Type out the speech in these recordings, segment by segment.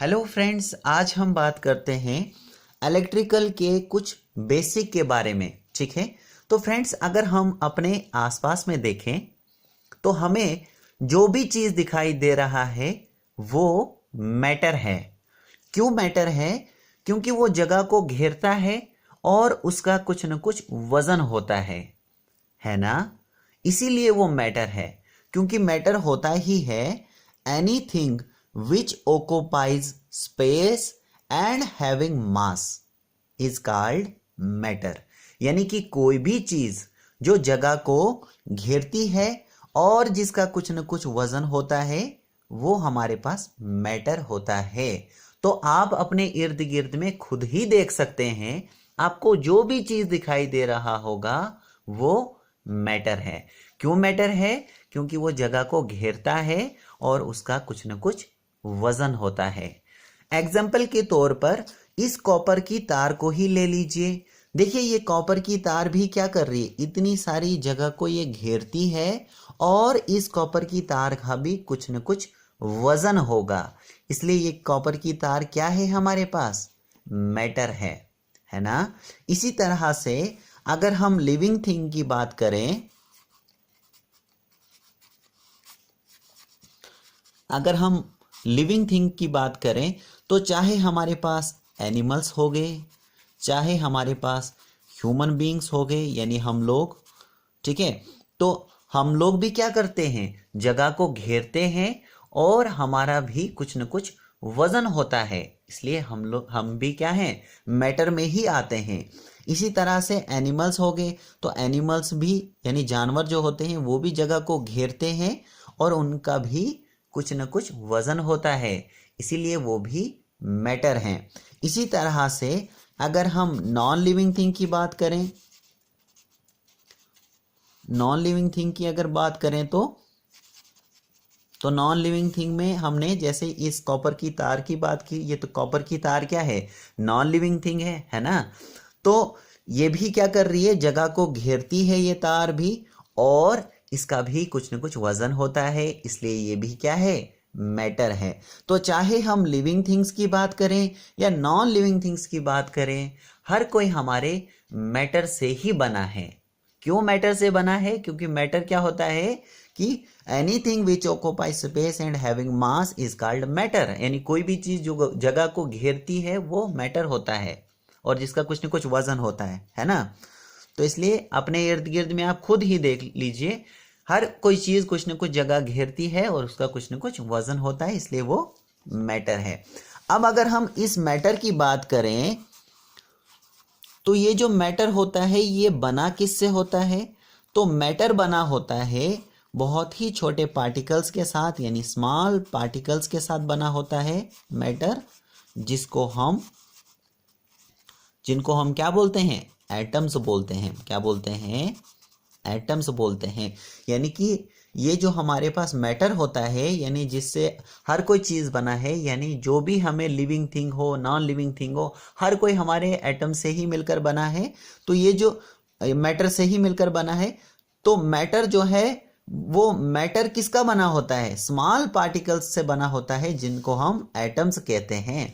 Hello friends, आज हम बात करते हैं इलेक्ट्रिकल के कुछ बेसिक के बारे में। ठीक है, तो फ्रेंड्स अगर हम अपने आसपास में देखें तो हमें जो भी चीज़ दिखाई दे रहा है वो मैटर है। क्यों मैटर है? क्योंकि वो जगह को घेरता है और उसका कुछ न कुछ वजन होता है ना। इसीलिए वो मैटर है, क्योंकि मैटर होता ही है anything which occupies space and having mass is called matter. यानी कि कोई भी चीज जो जगह को घेरती है और जिसका कुछ न कुछ वजन होता है वो हमारे पास मैटर होता है। तो आप अपने इर्द गिर्द में खुद ही देख सकते हैं, आपको जो भी चीज दिखाई दे रहा होगा वो मैटर है। क्यों मैटर है? क्योंकि वो जगह को घेरता है और उसका कुछ न कुछ वजन होता है। एग्जाम्पल के तौर पर इस कॉपर की तार को ही ले लीजिए। देखिए, ये कॉपर की तार भी क्या कर रही है, इतनी सारी जगह को ये घेरती है और इस कॉपर की तार का भी कुछ न कुछ वजन होगा। इसलिए ये कॉपर की तार क्या है, हमारे पास मैटर है ना। इसी तरह से अगर हम लिविंग थिंग की बात करें, अगर हम लिविंग थिंग की बात करें तो चाहे हमारे पास एनिमल्स हो गए, चाहे हमारे पास ह्यूमन बीइंग्स हो गए यानी हम लोग, ठीक है, तो हम लोग भी क्या करते हैं, जगह को घेरते हैं और हमारा भी कुछ न कुछ वजन होता है। इसलिए हम भी क्या हैं, मैटर में ही आते हैं। इसी तरह से एनिमल्स हो गए, तो एनिमल्स भी यानी जानवर जो होते हैं वो भी जगह को घेरते हैं और उनका भी कुछ न कुछ वजन होता है, इसीलिए वो भी मैटर हैं। इसी तरह से अगर हम नॉन लिविंग थिंग की बात करें, नॉन लिविंग थिंग की अगर बात करें तो नॉन लिविंग थिंग में हमने जैसे इस कॉपर की तार की बात की, ये तो कॉपर की तार क्या है, नॉन लिविंग थिंग है ना। तो ये भी क्या कर रही है, जगह को घेरती है ये तार भी, और इसका भी कुछ न कुछ वजन होता है, इसलिए ये भी क्या है, मैटर है। तो चाहे हम लिविंग थिंग्स की बात करें या नॉन लिविंग थिंग्स की बात करें, हर कोई हमारे मैटर से ही बना है। क्यों मैटर से बना है? क्योंकि मैटर क्या होता है कि anything which occupy space and having mass is called matter. यानी कोई भी चीज जो जगह को घेरती है वो मैटर होता है और जिसका कुछ न कुछ वजन होता है ना। तो इसलिए अपने इर्द गिर्द में आप खुद ही देख लीजिए, हर कोई चीज कुछ न कुछ जगह घेरती है और उसका कुछ न कुछ वजन होता है, इसलिए वो मैटर है। अब अगर हम इस मैटर की बात करें तो ये जो मैटर होता है ये बना किससे होता है? तो मैटर बना होता है बहुत ही छोटे पार्टिकल्स के साथ, यानी स्मॉल पार्टिकल्स के साथ बना होता है मैटर, जिनको हम क्या बोलते हैं, एटम्स बोलते हैं। क्या बोलते हैं? एटम्स बोलते हैं। यानी कि ये जो हमारे पास मैटर होता है, यानी जिससे हर कोई चीज़ बना है, यानी जो भी हमें लिविंग थिंग हो नॉन लिविंग थिंग हो, हर कोई हमारे एटम से ही मिलकर बना है। तो ये जो मैटर से ही मिलकर बना है, तो मैटर जो है वो मैटर किसका बना होता है, स्मॉल पार्टिकल्स से बना होता है, जिनको हम एटम्स कहते हैं।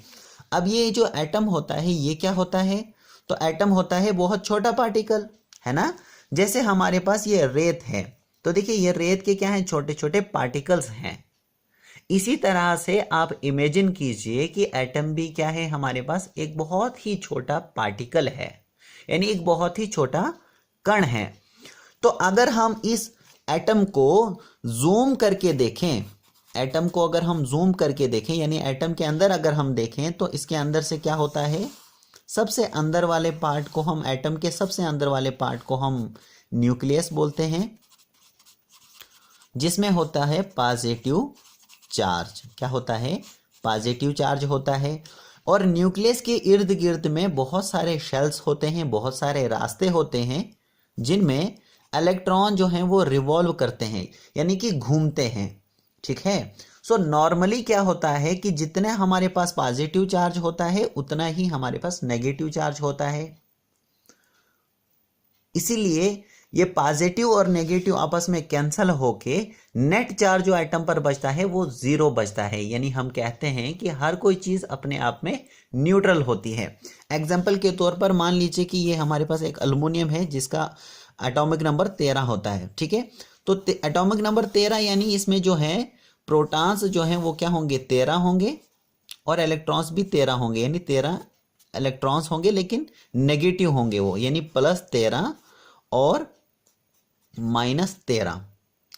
अब ये जो एटम होता है ये क्या होता है? तो एटम होता है बहुत छोटा पार्टिकल, है ना। जैसे हमारे पास ये रेत है, तो देखिए ये रेत के क्या हैं, छोटे छोटे पार्टिकल्स हैं। इसी तरह से आप इमेजिन कीजिए कि एटम भी क्या है, हमारे पास एक बहुत ही छोटा पार्टिकल है, यानी एक बहुत ही छोटा कण है। तो अगर हम इस एटम को जूम करके देखें, एटम को अगर हम जूम करके देखें, यानी एटम के अंदर अगर हम देखें तो इसके अंदर से क्या होता है, सबसे अंदर वाले पार्ट को हम, एटम के सबसे अंदर वाले पार्ट को हम न्यूक्लियस बोलते हैं, जिसमें होता है पॉजिटिव चार्ज। क्या होता है? पॉजिटिव चार्ज होता है। और न्यूक्लियस के इर्द गिर्द में बहुत सारे शेल्स होते हैं, बहुत सारे रास्ते होते हैं, जिनमें इलेक्ट्रॉन जो हैं वो रिवॉल्व करते हैं, यानी कि घूमते हैं। ठीक है। सो नॉर्मली क्या होता है कि जितने हमारे पास पॉजिटिव चार्ज होता है उतना ही हमारे पास नेगेटिव चार्ज होता है। इसीलिए ये पॉजिटिव और नेगेटिव आपस में कैंसल होके नेट चार्ज जो एटम पर बचता है वो जीरो बचता है। यानी हम कहते हैं कि हर कोई चीज अपने आप में न्यूट्रल होती है। एग्जाम्पल के तौर पर मान लीजिए कि ये हमारे पास एक एल्युमिनियम है जिसका एटॉमिक नंबर 13 होता है, ठीक है। तो एटॉमिक नंबर 13 यानी इसमें जो है प्रोटॉन्स जो हैं वो क्या होंगे, 13 होंगे और इलेक्ट्रॉन्स भी 13 होंगे, यानी 13 इलेक्ट्रॉन्स होंगे लेकिन नेगेटिव होंगे वो, यानी +13 और -13,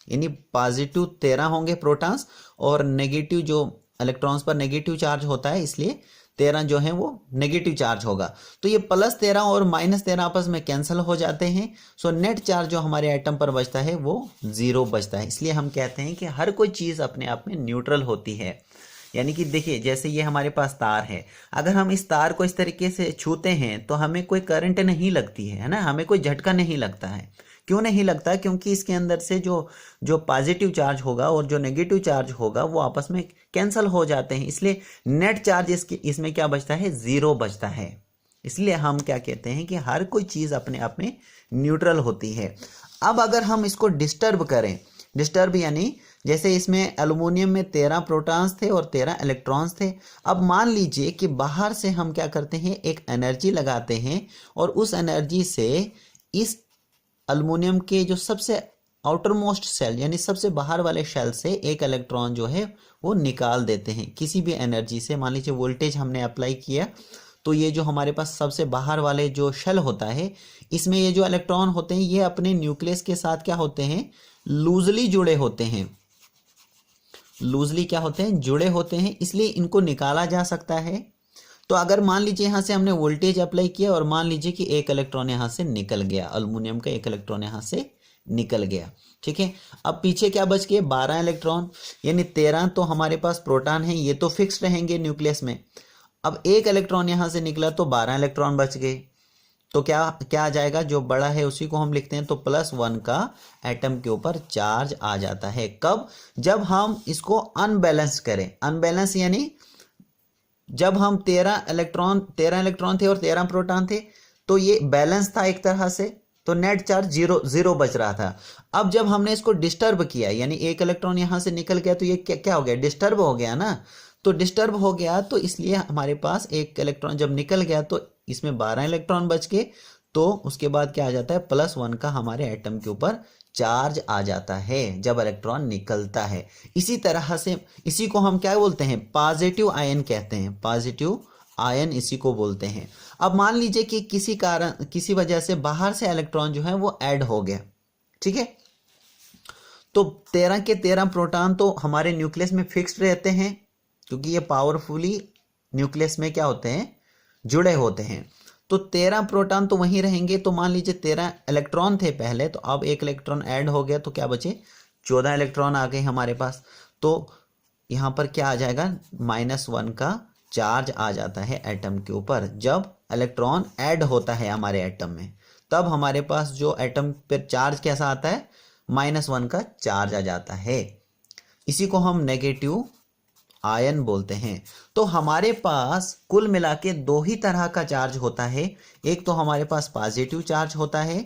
यानी पॉजिटिव 13 होंगे प्रोटॉन्स और नेगेटिव जो इलेक्ट्रॉन्स पर नेगेटिव चार्ज होता है इसलिए 13 जो है वो नेगेटिव चार्ज होगा। तो ये +13 और -13 आपस में कैंसिल हो जाते हैं। सो नेट चार्ज जो हमारे एटम पर बचता है वो जीरो बचता है। इसलिए हम कहते हैं कि हर कोई चीज़ अपने आप में न्यूट्रल होती है। यानी कि देखिए जैसे ये हमारे पास तार है, अगर हम इस तार को इस तरीके से छूते हैं तो हमें कोई करंट नहीं लगती है ना, हमें कोई झटका नहीं लगता है। क्यों नहीं लगता? क्योंकि इसके अंदर से जो पॉजिटिव चार्ज होगा और जो नेगेटिव चार्ज होगा वो आपस में कैंसिल हो जाते हैं। इसलिए नेट चार्ज इसमें क्या बचता है, जीरो बचता है। इसलिए हम क्या कहते हैं कि हर कोई चीज़ अपने आप में न्यूट्रल होती है। अब अगर हम इसको डिस्टर्ब करें, डिस्टर्ब यानी जैसे इसमें एल्युमिनियम में 13 प्रोटॉन्स थे और 13 इलेक्ट्रॉन्स थे। अब मान लीजिए कि बाहर से हम क्या करते हैं, एक एनर्जी लगाते हैं और उस एनर्जी से इस एल्युमिनियम के जो सबसे आउटर मोस्ट सेल यानी सबसे बाहर वाले शेल से एक इलेक्ट्रॉन जो है वो निकाल देते हैं किसी भी एनर्जी से। मान लीजिए वोल्टेज हमने अप्लाई किया तो ये जो हमारे पास सबसे बाहर वाले जो शेल होता है इसमें ये जो इलेक्ट्रॉन होते हैं ये अपने न्यूक्लियस के साथ क्या होते हैं, लूजली जुड़े होते हैं। लूजली क्या होते हैं, जुड़े होते हैं, इसलिए इनको निकाला जा सकता है। तो अगर मान लीजिए यहाँ से हमने वोल्टेज अप्लाई किया और मान लीजिए कि एक इलेक्ट्रॉन यहाँ से निकल गया, एल्युमिनियम का एक इलेक्ट्रॉन यहाँ से निकल गया, ठीक है। अब पीछे क्या बच गए, 12 इलेक्ट्रॉन, यानी 13 तो हमारे पास प्रोटॉन है, ये तो फिक्स रहेंगे न्यूक्लियस में। अब एक इलेक्ट्रॉन यहाँ से निकला तो 12 इलेक्ट्रॉन बच गए। तो क्या आ जाएगा, जो बड़ा है उसी को हम लिखते हैं। तो +1 का एटम के ऊपर चार्ज आ जाता है। कब? जब हम इसको अनबैलेंस करें। अनबैलेंस यानी जब हम 13 इलेक्ट्रॉन थे और 13 प्रोटॉन थे तो ये बैलेंस था एक तरह से, तो नेट चार्ज जीरो बच रहा था। अब जब हमने इसको डिस्टर्ब किया यानी एक इलेक्ट्रॉन यहाँ से निकल गया तो ये क्या हो गया, डिस्टर्ब हो गया ना। तो डिस्टर्ब हो गया तो इसलिए हमारे पास एक इलेक्ट्रॉन जब निकल गया तो इसमें 12 इलेक्ट्रॉन बच के, तो उसके बाद क्या आ जाता है, +1 का हमारे एटम के ऊपर चार्ज आ जाता है जब इलेक्ट्रॉन निकलता है। इसी तरह से इसी को हम क्या बोलते हैं, पॉजिटिव आयन कहते हैं। पॉजिटिव आयन इसी को बोलते हैं। अब मान लीजिए कि किसी वजह से बाहर से इलेक्ट्रॉन जो है वो ऐड हो गया, ठीक है। तो 13 के 13 प्रोटॉन तो हमारे न्यूक्लियस में फिक्स्ड रहते हैं क्योंकि ये पावरफुली न्यूक्लियस में क्या होते हैं, जुड़े होते हैं। तो 13 प्रोटॉन तो वहीं रहेंगे। तो मान लीजिए 13 इलेक्ट्रॉन थे पहले, तो अब एक इलेक्ट्रॉन ऐड हो गया तो क्या बचे, 14 इलेक्ट्रॉन आ गए हमारे पास। तो यहाँ पर क्या आ जाएगा, -1 का चार्ज आ जाता है एटम के ऊपर। जब इलेक्ट्रॉन ऐड होता है हमारे एटम में तब हमारे पास जो एटम पर चार्ज कैसा आता है, -1 का चार्ज आ जाता है। इसी को हम नेगेटिव आयन बोलते हैं। तो हमारे पास कुल मिला के 2 ही तरह का चार्ज होता है। एक तो हमारे पास पॉजिटिव चार्ज होता है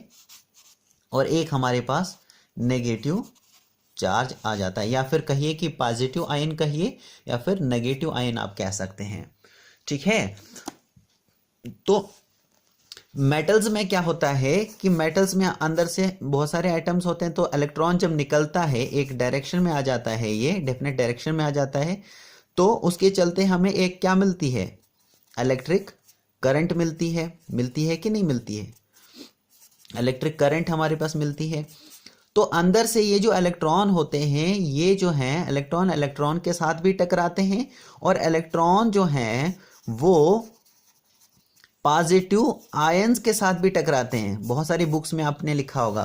और एक हमारे पास नेगेटिव चार्ज आ जाता है, या फिर कहिए कि पॉजिटिव आयन कहिए या फिर नेगेटिव आयन आप कह सकते हैं, ठीक है। तो मेटल्स में क्या होता है कि मेटल्स में अंदर से बहुत सारे एटम्स होते हैं। तो इलेक्ट्रॉन जब निकलता है एक डायरेक्शन में आ जाता है, ये डेफिनेट डायरेक्शन में आ जाता है, तो उसके चलते हमें एक क्या मिलती है, इलेक्ट्रिक करंट मिलती है कि नहीं मिलती है, इलेक्ट्रिक करंट हमारे पास मिलती है। तो अंदर से ये जो इलेक्ट्रॉन होते हैं ये जो हैं इलेक्ट्रॉन के साथ भी टकराते हैं और इलेक्ट्रॉन जो हैं वो पॉजिटिव आयंस के साथ भी टकराते हैं। बहुत सारी बुक्स में आपने लिखा होगा।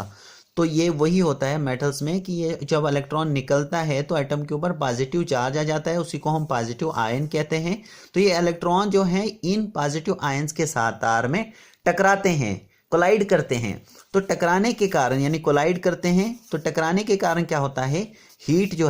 तो ये वही होता है मेटल्स में कि ये जब इलेक्ट्रॉन निकलता है तो एटम के ऊपर पॉजिटिव चार्ज आ जाता है, उसी को हम पॉजिटिव आयन कहते हैं। तो ये इलेक्ट्रॉन जो है इन पॉजिटिव आयंस के साथ तार में टकराते हैं, कोलाइड करते हैं। तो टकराने के कारण यानी कोलाइड करते हैं तो टकराने के कारण क्या होता है, हीट जो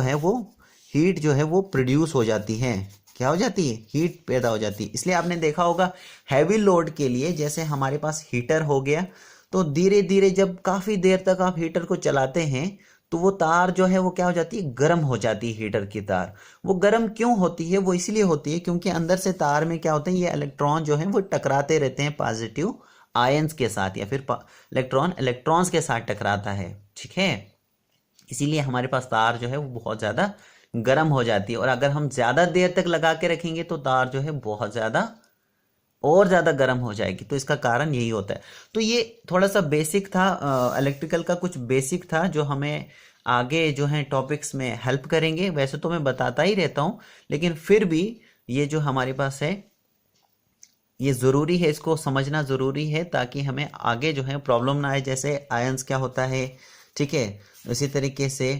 है वो प्रोड्यूस हो जाती है। क्या हो जाती है, हीट पैदा हो जाती है। इसलिए आपने देखा होगा हैवी लोड के लिए जैसे हमारे पास हीटर हो गया तो धीरे धीरे जब काफ़ी देर तक आप हीटर को चलाते हैं तो वो तार जो है वो क्या हो जाती है, गर्म हो जाती है। हीटर की तार वो गर्म क्यों होती है, वो इसलिए होती है क्योंकि अंदर से तार में क्या होते हैं, ये इलेक्ट्रॉन जो है वो टकराते रहते हैं पॉजिटिव आयंस के साथ, या फिर इलेक्ट्रॉन इलेक्ट्रॉन्स के साथ टकराता है, ठीक है। इसीलिए हमारे पास तार जो है वो बहुत ज़्यादा गर्म हो जाती है, और अगर हम ज़्यादा देर तक लगा के रखेंगे तो तार जो है बहुत ज़्यादा और ज़्यादा गर्म हो जाएगी। तो इसका कारण यही होता है। तो ये थोड़ा सा बेसिक था, इलेक्ट्रिकल का कुछ बेसिक था जो हमें आगे जो है टॉपिक्स में हेल्प करेंगे। वैसे तो मैं बताता ही रहता हूँ, लेकिन फिर भी ये जो हमारे पास है ये ज़रूरी है, इसको समझना ज़रूरी है ताकि हमें आगे जो है प्रॉब्लम ना आए। जैसे आयंस क्या होता है, ठीक है, इसी तरीके से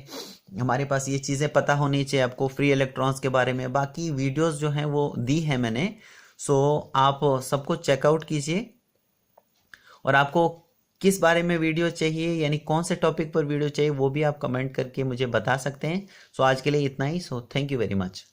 हमारे पास ये चीज़ें पता होनी चाहिए आपको फ्री इलेक्ट्रॉन्स के बारे में। बाकी वीडियोस जो हैं वो दी है मैंने, सो आप सबको चेकआउट कीजिए। और आपको किस बारे में वीडियो चाहिए, यानी कौन से टॉपिक पर वीडियो चाहिए, वो भी आप कमेंट करके मुझे बता सकते हैं। सो आज के लिए इतना ही। So thank you very much.